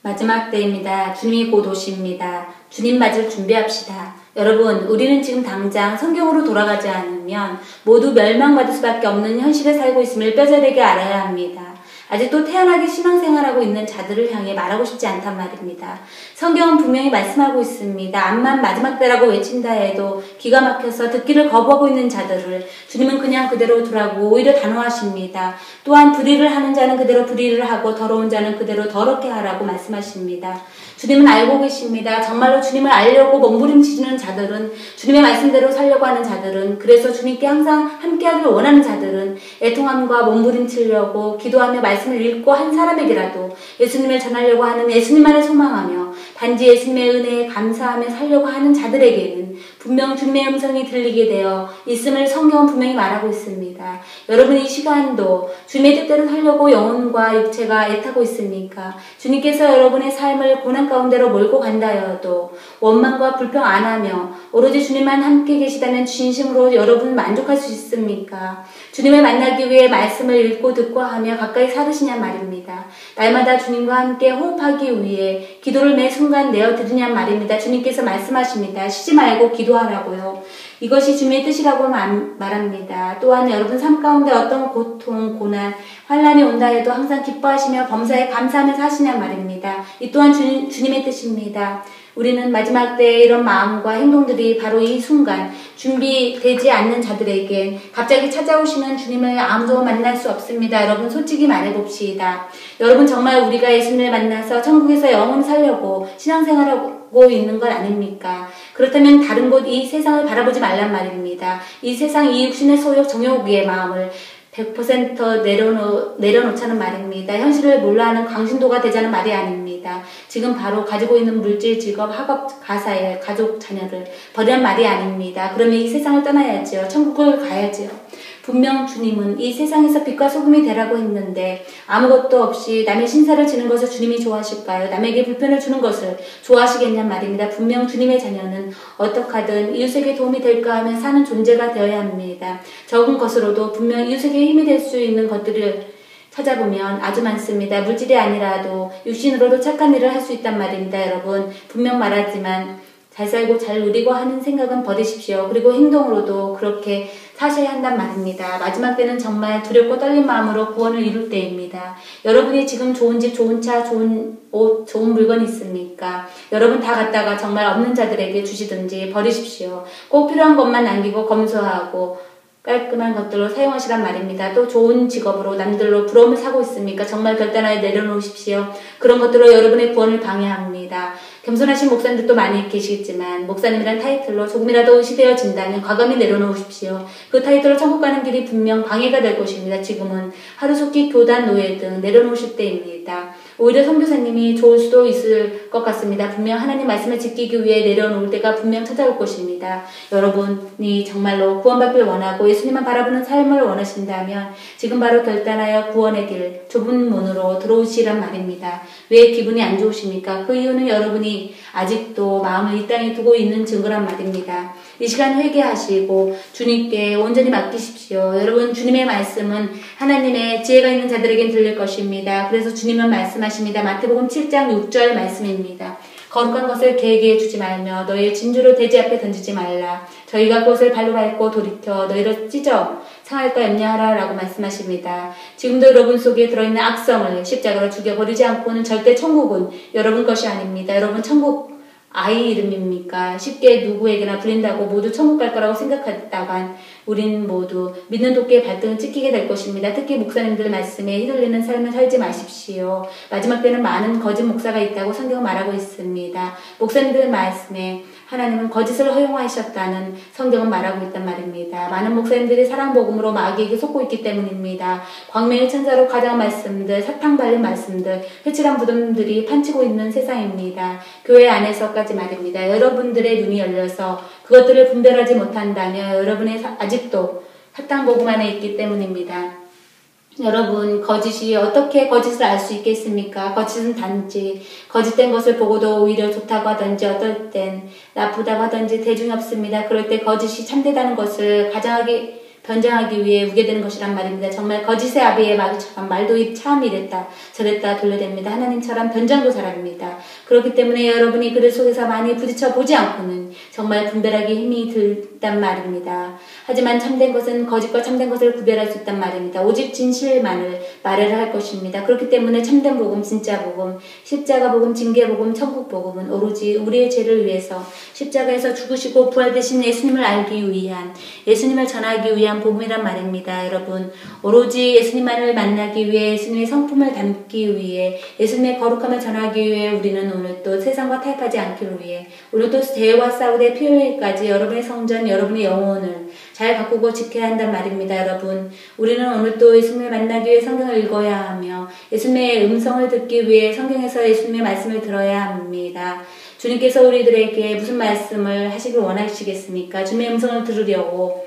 마지막 때입니다. 주님이 곧 오십니다. 주님 맞을 준비합시다. 여러분, 우리는 지금 당장 성경으로 돌아가지 않으면 모두 멸망받을 수밖에 없는 현실에 살고 있음을 뼈저리게 알아야 합니다. 아직도 태연하게 신앙생활하고 있는 자들을 향해 말하고 싶지 않단 말입니다. 성경은 분명히 말씀하고 있습니다. 암만 마지막 때라고 외친다 해도 기가 막혀서 듣기를 거부하고 있는 자들을 주님은 그냥 그대로 두라고 오히려 단호하십니다. 또한 불의를 하는 자는 그대로 불의를 하고 더러운 자는 그대로 더럽게 하라고 말씀하십니다. 주님은 알고 계십니다. 정말로 주님을 알려고 몸부림치는 자들은, 주님의 말씀대로 살려고 하는 자들은, 그래서 주님께 항상 함께하기를 원하는 자들은 애통함과 몸부림치려고 기도하며 말씀을 읽고 한 사람에게라도 예수님을 전하려고 하는, 예수님만을 소망하며 단지 예수님의 은혜에 감사하며 살려고 하는 자들에게는 분명 주님의 음성이 들리게 되어 있음을 성경은 분명히 말하고 있습니다. 여러분, 이 시간도 주님의 뜻대로 살려고 영혼과 육체가 애타고 있습니까? 주님께서 여러분의 삶을 고난 가운데로 몰고 간다여도 원망과 불평 안 하며 오로지 주님만 함께 계시다면 진심으로 여러분 만족할 수 있습니까? 주님을 만나기 위해 말씀을 읽고 듣고 하며 가까이 살으시냐 말입니다. 날마다 주님과 함께 호흡하기 위해 기도를 매 순간 내어드리냐 말입니다. 주님께서 말씀하십니다. 쉬지 말고 기도하라고요. 이것이 주님의 뜻이라고 말합니다. 또한 여러분 삶 가운데 어떤 고통, 고난, 환난이 온다 해도 항상 기뻐하시며 범사에 감사하며 사시냐 말입니다. 이 또한 주님의 뜻입니다. 우리는 마지막 때의 이런 마음과 행동들이 바로 이 순간 준비되지 않는 자들에겐 갑자기 찾아오시는 주님을 아무도 만날 수 없습니다. 여러분, 솔직히 말해봅시다. 여러분, 정말 우리가 예수님을 만나서 천국에서 영원히 살려고 신앙생활하고 있는 것 아닙니까? 그렇다면 다른 곳 이 세상을 바라보지 말란 말입니다. 이 세상 이 육신의 소욕 정욕의 마음을 100% 내려놓자는 말입니다. 현실을 몰라하는 광신도가 되자는 말이 아닙니다. 지금 바로 가지고 있는 물질, 직업, 학업, 가사일, 가족, 자녀를 버리란 말이 아닙니다. 그러면 이 세상을 떠나야지요. 천국을 가야지요. 분명 주님은 이 세상에서 빛과 소금이 되라고 했는데 아무것도 없이 남의 신사를 지는 것을 주님이 좋아하실까요? 남에게 불편을 주는 것을 좋아하시겠냔 말입니다. 분명 주님의 자녀는 어떻게 하든 이웃에게 도움이 될까 하며 사는 존재가 되어야 합니다. 적은 것으로도 분명 이웃에게 힘이 될 수 있는 것들을 찾아보면 아주 많습니다. 물질이 아니라도 육신으로도 착한 일을 할 수 있단 말입니다. 여러분, 분명 말하지만 잘 살고 잘 누리고 하는 생각은 버리십시오. 그리고 행동으로도 그렇게 사셔야 한단 말입니다. 마지막 때는 정말 두렵고 떨린 마음으로 구원을 이룰 때입니다. 여러분이 지금 좋은 집, 좋은 차, 좋은 옷, 좋은 물건이 있습니까? 여러분 다 갖다가 정말 없는 자들에게 주시든지 버리십시오. 꼭 필요한 것만 남기고 검소하고 깔끔한 것들로 사용하시란 말입니다. 또 좋은 직업으로 남들로 부러움을 사고 있습니까? 정말 결단하여 내려놓으십시오. 그런 것들로 여러분의 구원을 방해합니다. 겸손하신 목사님들도 많이 계시겠지만 목사님이란 타이틀로 조금이라도 의시되어진다면 과감히 내려놓으십시오. 그 타이틀로 천국 가는 길이 분명 방해가 될 것입니다. 지금은 하루속히 교단, 노예 등 내려놓으실 때입니다. 오히려 선교사님이 좋을 수도 있을 것 같습니다. 분명 하나님 말씀을 지키기 위해 내려놓을 때가 분명 찾아올 것입니다. 여러분이 정말로 구원받길 원하고 예수님만 바라보는 삶을 원하신다면 지금 바로 결단하여 구원의 길, 좁은 문으로 들어오시란 말입니다. 왜 기분이 안 좋으십니까? 그 이유는 여러분이 아직도 마음을 이 땅에 두고 있는 증거란 말입니다. 이 시간 회개하시고 주님께 온전히 맡기십시오. 여러분, 주님의 말씀은 하나님의 지혜가 있는 자들에겐 들릴 것입니다. 그래서 주님은 말씀하십니다. 마태복음 7장 6절 말씀입니다. 거룩한 것을 개에게 주지 말며 너희의 진주를 돼지 앞에 던지지 말라. 저희가 그것을 발로 밟고 돌이켜 너희를 찢어 상할까 염려하라 라고 말씀하십니다. 지금도 여러분 속에 들어있는 악성을 십자가로 죽여버리지 않고는 절대 천국은 여러분 것이 아닙니다. 여러분, 천국 아이 이름입니까? 쉽게 누구에게나 불린다고 모두 천국 갈 거라고 생각했다간 우린 모두 믿는 도끼의 발등을 찍히게 될 것입니다. 특히 목사님들 말씀에 휘둘리는 삶을 살지 마십시오. 마지막 때는 많은 거짓 목사가 있다고 성경은 말하고 있습니다. 목사님들 말씀에 하나님은 거짓을 허용하셨다는 성경은 말하고 있단 말입니다. 많은 목사님들이 사랑복음으로 마귀에게 속고 있기 때문입니다. 광명의 천사로 가장 말씀들, 사탕 발린 말씀들, 회칠한 무덤들이 판치고 있는 세상입니다. 교회 안에서까지 말입니다. 여러분들의 눈이 열려서 그것들을 분별하지 못한다면 여러분의 아직도 사탕복음 안에 있기 때문입니다. 여러분, 거짓이 어떻게 거짓을 알 수 있겠습니까? 거짓은 단지 거짓된 것을 보고도 오히려 좋다고 하든지 어떨 땐 나쁘다고 하든지 대중이 없습니다. 그럴 때 거짓이 참되다는 것을 변장하기 위해 우게 되는 것이란 말입니다. 정말 거짓의 아비의 마귀처럼 말도 참 이랬다 저랬다 돌려댑니다. 하나님처럼 변장도 잘합니다. 그렇기 때문에 여러분이 그들 속에서 많이 부딪혀 보지 않고는 정말 분별하기 힘이 들단 말입니다. 하지만 참된 것은 거짓과 참된 것을 구별할 수 있단 말입니다. 오직 진실만을 말을 할 것입니다. 그렇기 때문에 참된 복음, 진짜 복음, 십자가 복음, 징계 복음, 천국 복음은 오로지 우리의 죄를 위해서 십자가에서 죽으시고 부활되신 예수님을 알기 위한, 예수님을 전하기 위한 복음이란 말입니다. 여러분, 오로지 예수님만을 만나기 위해, 예수님의 성품을 담기 위해, 예수님의 거룩함을 전하기 위해 우리는 오늘 또 세상과 타협하지 않기를 위해, 오늘도 죄와 싸우되 피 흘리기까지 여러분의 성전, 여러분의 영혼을 잘 가꾸고 지켜야 한단 말입니다. 여러분, 우리는 오늘 또 예수님을 만나기 위해 성경을 읽어야 하며 예수님의 음성을 듣기 위해 성경에서 예수님의 말씀을 들어야 합니다. 주님께서 우리들에게 무슨 말씀을 하시길 원하시겠습니까? 주님의 음성을 들으려고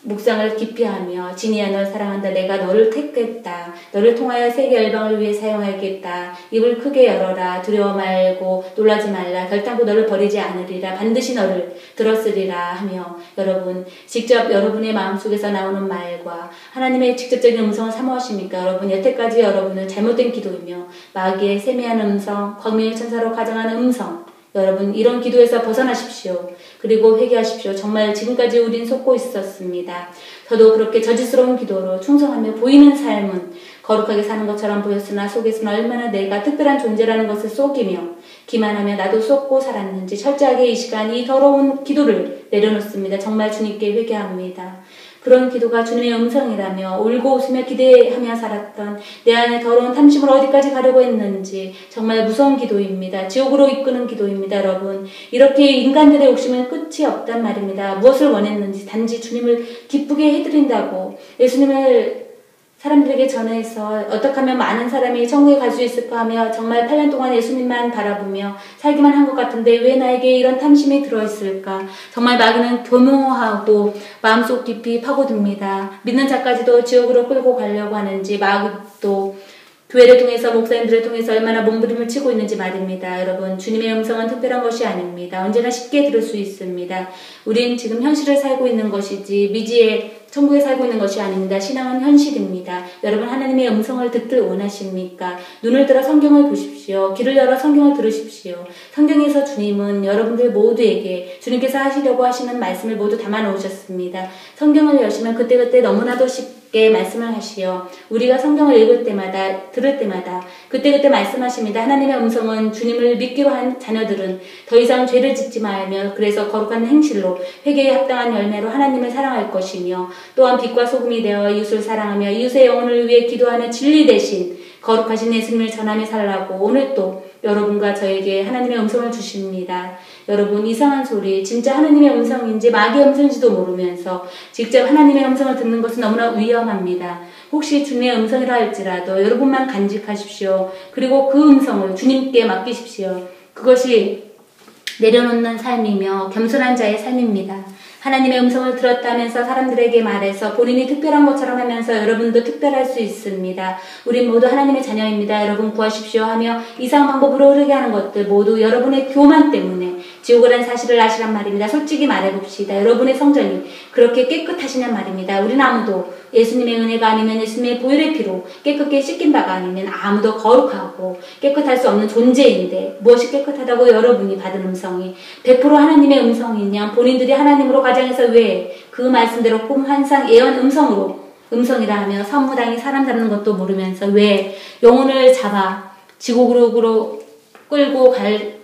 묵상을 깊이 하며 진이야 널 사랑한다. 내가 너를 택했다. 너를 통하여 세계 열방을 위해 사용하겠다. 입을 크게 열어라. 두려워 말고 놀라지 말라. 결단코 너를 버리지 않으리라. 반드시 너를 들었으리라 하며 여러분 직접 여러분의 마음속에서 나오는 말과 하나님의 직접적인 음성을 사모하십니까? 여러분 여태까지 여러분은 잘못된 기도이며 마귀의 세미한 음성, 광명의 천사로 가정하는 음성 여러분 이런 기도에서 벗어나십시오. 그리고 회개하십시오. 정말 지금까지 우린 속고 있었습니다. 저도 그렇게 저지스러운 기도로 충성하며 보이는 삶은 거룩하게 사는 것처럼 보였으나 속에서는 얼마나 내가 특별한 존재라는 것을 속이며 기만하며 나도 속고 살았는지 철저하게 이 시간 이 더러운 기도를 내려놓습니다. 정말 주님께 회개합니다. 그런 기도가 주님의 음성이라며 울고 웃으며 기대하며 살았던 내 안에 더러운 탐심을 어디까지 가려고 했는지 정말 무서운 기도입니다. 지옥으로 이끄는 기도입니다. 여러분 이렇게 인간들의 욕심은 끝이 없단 말입니다. 무엇을 원했는지 단지 주님을 기쁘게 해드린다고 예수님을 사람들에게 전해서 어떻게 하면 많은 사람이 천국에 갈 수 있을까 하며 정말 8년 동안 예수님만 바라보며 살기만 한 것 같은데 왜 나에게 이런 탐심이 들어있을까? 정말 마귀는 교묘하고 마음속 깊이 파고듭니다. 믿는 자까지도 지옥으로 끌고 가려고 하는지 마귀도 교회를 통해서 목사님들을 통해서 얼마나 몸부림을 치고 있는지 말입니다. 여러분 주님의 음성은 특별한 것이 아닙니다. 언제나 쉽게 들을 수 있습니다. 우린 지금 현실을 살고 있는 것이지 미지의 천국에 살고 있는 것이 아닙니다. 신앙은 현실입니다. 여러분 하나님의 음성을 듣길 원하십니까? 눈을 들어 성경을 보십시오. 귀를 열어 성경을 들으십시오. 성경에서 주님은 여러분들 모두에게 주님께서 하시려고 하시는 말씀을 모두 담아 놓으셨습니다. 성경을 여시면 그때그때 너무나도 쉽게 말씀을 하시어 우리가 성경을 읽을 때마다 들을 때마다 그때그때 말씀하십니다. 하나님의 음성은 주님을 믿기로 한 자녀들은 더 이상 죄를 짓지 말며 그래서 거룩한 행실로 회개에 합당한 열매로 하나님을 사랑할 것이며 또한 빛과 소금이 되어 이웃을 사랑하며 이웃의 영혼을 위해 기도하는 진리 대신 거룩하신 예수님을 전하며 살라고 오늘 또 여러분과 저에게 하나님의 음성을 주십니다. 여러분 이상한 소리 진짜 하나님의 음성인지 마귀의 음성인지도 모르면서 직접 하나님의 음성을 듣는 것은 너무나 위험합니다. 혹시 주님의 음성이라 할지라도 여러분만 간직하십시오. 그리고 그 음성을 주님께 맡기십시오. 그것이 내려놓는 삶이며 겸손한 자의 삶입니다. 하나님의 음성을 들었다면서 사람들에게 말해서 본인이 특별한 것처럼 하면서 여러분도 특별할 수 있습니다. 우린 모두 하나님의 자녀입니다. 여러분 구하십시오 하며 이상한 방법으로 흐르게 하는 것들 모두 여러분의 교만 때문에 지옥이라는 사실을 아시란 말입니다. 솔직히 말해봅시다. 여러분의 성전이 그렇게 깨끗하시냔 말입니다. 우린 아무도 예수님의 은혜가 아니면 예수님의 보혈의 피로 깨끗게 씻긴 바가 아니면 아무도 거룩하고 깨끗할 수 없는 존재인데 무엇이 깨끗하다고 여러분이 받은 음성이 100% 하나님의 음성이냐 본인들이 하나님으로 가정에서 왜 그 말씀대로 꿈, 환상, 예언 음성이라 하며 사무당이 사람 잡는 것도 모르면서 왜 영혼을 잡아 지옥으로 끌고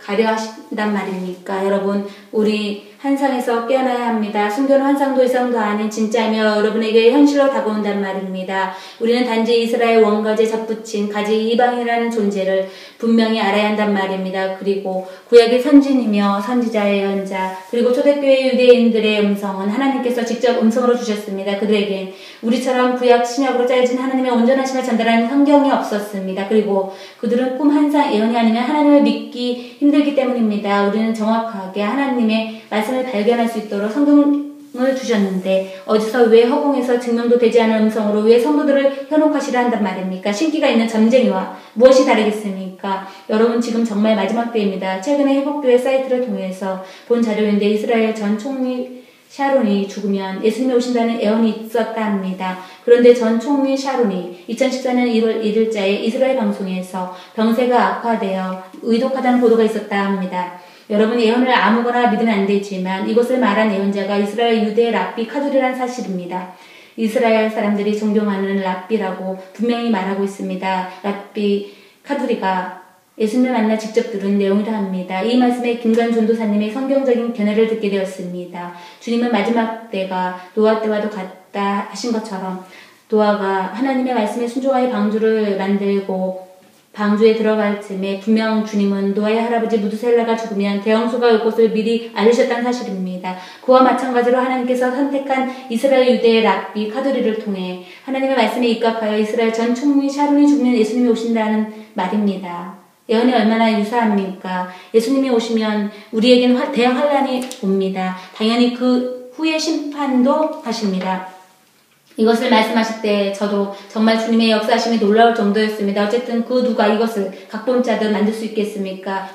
가려 하신단 말입니까? 여러분 우리 환상에서 깨어나야 합니다. 순교는 환상도 이상도 아닌 진짜이며 여러분에게 현실로 다가온단 말입니다. 우리는 단지 이스라엘 원가지에 접붙인 가지 이방이라는 존재를 분명히 알아야 한단 말입니다. 그리고 구약의 선진이며 선지자의 예언자 그리고 초대교회 유대인들의 음성은 하나님께서 직접 음성으로 주셨습니다. 그들에겐 우리처럼 구약 신약으로 짜여진 하나님의 온전하심을 전달하는 성경이 없었습니다. 그리고 그들은 꿈, 환상, 예언이 아니면 하나님을 믿기 힘들기 때문입니다. 우리는 정확하게 하나님의 말씀을 발견할 수 있도록 성경을 주셨는데 어디서 왜 허공에서 증명도 되지 않은 음성으로 왜 성도들을 현혹하시려 한단 말입니까? 신기가 있는 점쟁이와 무엇이 다르겠습니까? 여러분 지금 정말 마지막 때입니다. 최근에 회복교회 사이트를 통해서 본 자료인데 이스라엘 전 총리 샤론이 죽으면 예수님이 오신다는 예언이 있었다 합니다. 그런데 전 총리 샤론이 2014년 1월 1일자에 이스라엘 방송에서 병세가 악화되어 의독하다는 보도가 있었다 합니다. 여러분, 예언을 아무거나 믿으면 안 되지만 이것을 말한 예언자가 이스라엘 유대 랍비 카두리란 사실입니다. 이스라엘 사람들이 존경하는 랍비라고 분명히 말하고 있습니다. 랍비 카두리가 예수님을 만나 직접 들은 내용이라 합니다. 이 말씀에 김관 전도사님의 성경적인 견해를 듣게 되었습니다. 주님은 마지막 때가 노아 때와도 같다 하신 것처럼 노아가 하나님의 말씀에 순종하여 방주를 만들고 방주에 들어갈 즈음에 분명 주님은 노아의 할아버지 무두셀라가 죽으면 대형수가 올 것을 미리 알리셨다는 사실입니다. 그와 마찬가지로 하나님께서 선택한 이스라엘 유대의 랍비 카두리를 통해 하나님의 말씀에 입각하여 이스라엘 전 총리 샤론이 죽으면 예수님이 오신다는 말입니다. 예언이 얼마나 유사합니까? 예수님이 오시면 우리에게는 대환란이 옵니다. 당연히 그 후에 심판도 하십니다. 이것을 말씀하실 때 저도 정말 주님의 역사하심이 놀라울 정도였습니다. 어쨌든 그 누가 이것을 각본자든 만들 수 있겠습니까?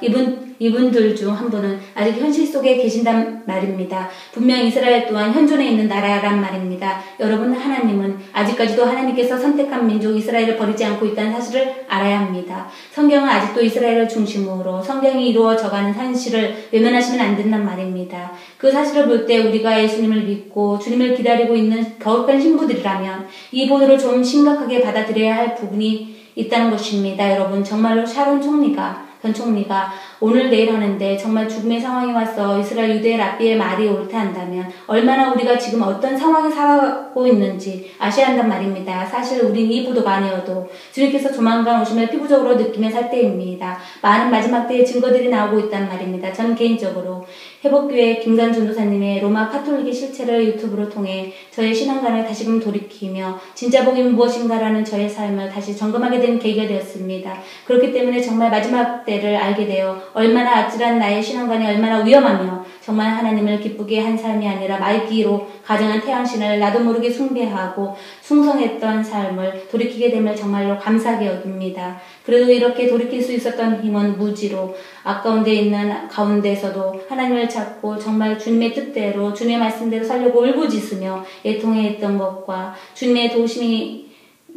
이분들 중 한 분은 아직 현실 속에 계신단 말입니다. 분명 이스라엘 또한 현존에 있는 나라란 말입니다. 여러분, 하나님은 아직까지도 하나님께서 선택한 민족 이스라엘을 버리지 않고 있다는 사실을 알아야 합니다. 성경은 아직도 이스라엘을 중심으로 성경이 이루어져가는 현실을 외면하시면 안 된단 말입니다. 그 사실을 볼 때 우리가 예수님을 믿고 주님을 기다리고 있는 거룩한 신부들이라면 이 보도를 좀 심각하게 받아들여야 할 부분이 있다는 것입니다. 여러분, 정말로 샤론 전 총리가 오늘 내일 하는데 정말 죽음의 상황이 와서 이스라엘 유대 랍비의 말이 옳다 한다면 얼마나 우리가 지금 어떤 상황에 살아가고 있는지 아셔야 한단 말입니다. 사실 우린 이 보도가 아니어도 주님께서 조만간 오심을 피부적으로 느끼며 살 때입니다. 많은 마지막 때의 증거들이 나오고 있단 말입니다. 저는 개인적으로 회복교회 김관 전도사님의 로마 카톨릭의 실체를 유튜브로 통해 저의 신앙관을 다시금 돌이키며 진짜 복이 무엇인가라는 저의 삶을 다시 점검하게 된 계기가 되었습니다. 그렇기 때문에 정말 마지막 때를 알게 되어 얼마나 아찔한 나의 신앙관이 얼마나 위험하며 정말 하나님을 기쁘게 한 삶이 아니라 말기로 가정한 태양신을 나도 모르게 숭배하고 숭성했던 삶을 돌이키게 됨을 정말로 감사하게 여깁니다. 그래도 이렇게 돌이킬 수 있었던 힘은 무지로 아까운 데 있는 가운데서도 하나님을 찾고 정말 주님의 뜻대로 주님의 말씀대로 살려고 울부짖으며 애통해했던 것과 주님의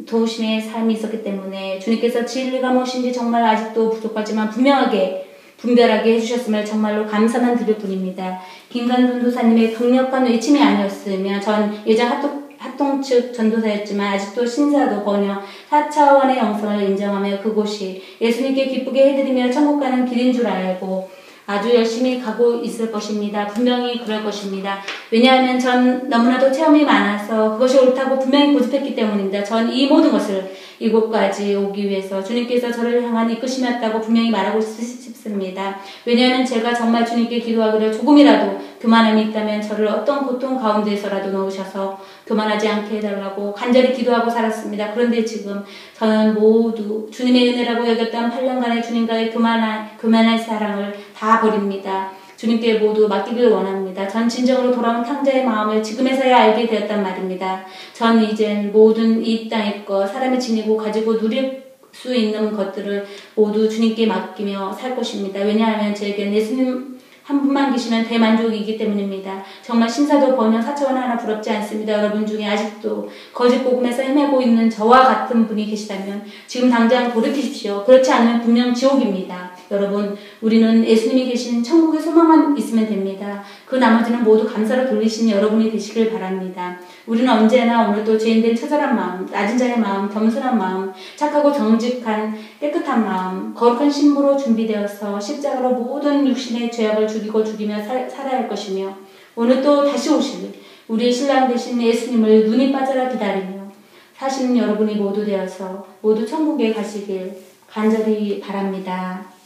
도우심의 삶이 있었기 때문에 주님께서 진리가 무엇인지 정말 아직도 부족하지만 분별하게 해주셨음을 정말로 감사만 드릴 뿐입니다. 김관 전도사님의 강력한 외침이 아니었으면 전 예전 합동 측 전도사였지만 아직도 신사도 번역 4차원의 영성을 인정하며 그곳이 예수님께 기쁘게 해드리며 천국 가는 길인 줄 알고 아주 열심히 가고 있을 것입니다. 분명히 그럴 것입니다. 왜냐하면 전 너무나도 체험이 많아서 그것이 옳다고 분명히 고집했기 때문입니다. 전 이 모든 것을 이곳까지 오기 위해서 주님께서 저를 향한 이끄심이었다고 분명히 말하고 싶습니다. 왜냐하면 제가 정말 주님께 기도하기를 조금이라도 교만함이 있다면 저를 어떤 고통 가운데서라도 넣으셔서 교만하지 않게 해달라고 간절히 기도하고 살았습니다. 그런데 지금 저는 모두 주님의 은혜라고 여겼던 8년간의 주님과의 교만한 사랑을 다 버립니다. 주님께 모두 맡기길 원합니다. 전 진정으로 돌아온 탕자의 마음을 지금에서야 알게 되었단 말입니다. 전 이젠 모든 이 땅의 것, 사람이 지니고 가지고 누릴 수 있는 것들을 모두 주님께 맡기며 살 것입니다. 왜냐하면 제겐 예수님 한 분만 계시면 대만족이기 때문입니다. 정말 신사도 번역 4차원 하나 부럽지 않습니다. 여러분 중에 아직도 거짓 복음에서 헤매고 있는 저와 같은 분이 계시다면 지금 당장 돌이키십시오. 그렇지 않으면 분명 지옥입니다. 여러분, 우리는 예수님이 계신 천국의 소망만 있으면 됩니다. 그 나머지는 모두 감사로 돌리시는 여러분이 되시길 바랍니다. 우리는 언제나 오늘도 죄인된 처절한 마음, 낮은 자의 마음, 겸손한 마음, 착하고 정직한 깨끗한 마음, 거룩한 신부로 준비되어서 십자가로 모든 육신의 죄악을 죽이며 살아야 할 것이며 오늘 또 다시 오실 우리의 신랑 되신 예수님을 눈이 빠져라 기다리며 사시는 여러분이 모두 되어서 모두 천국에 가시길 간절히 바랍니다.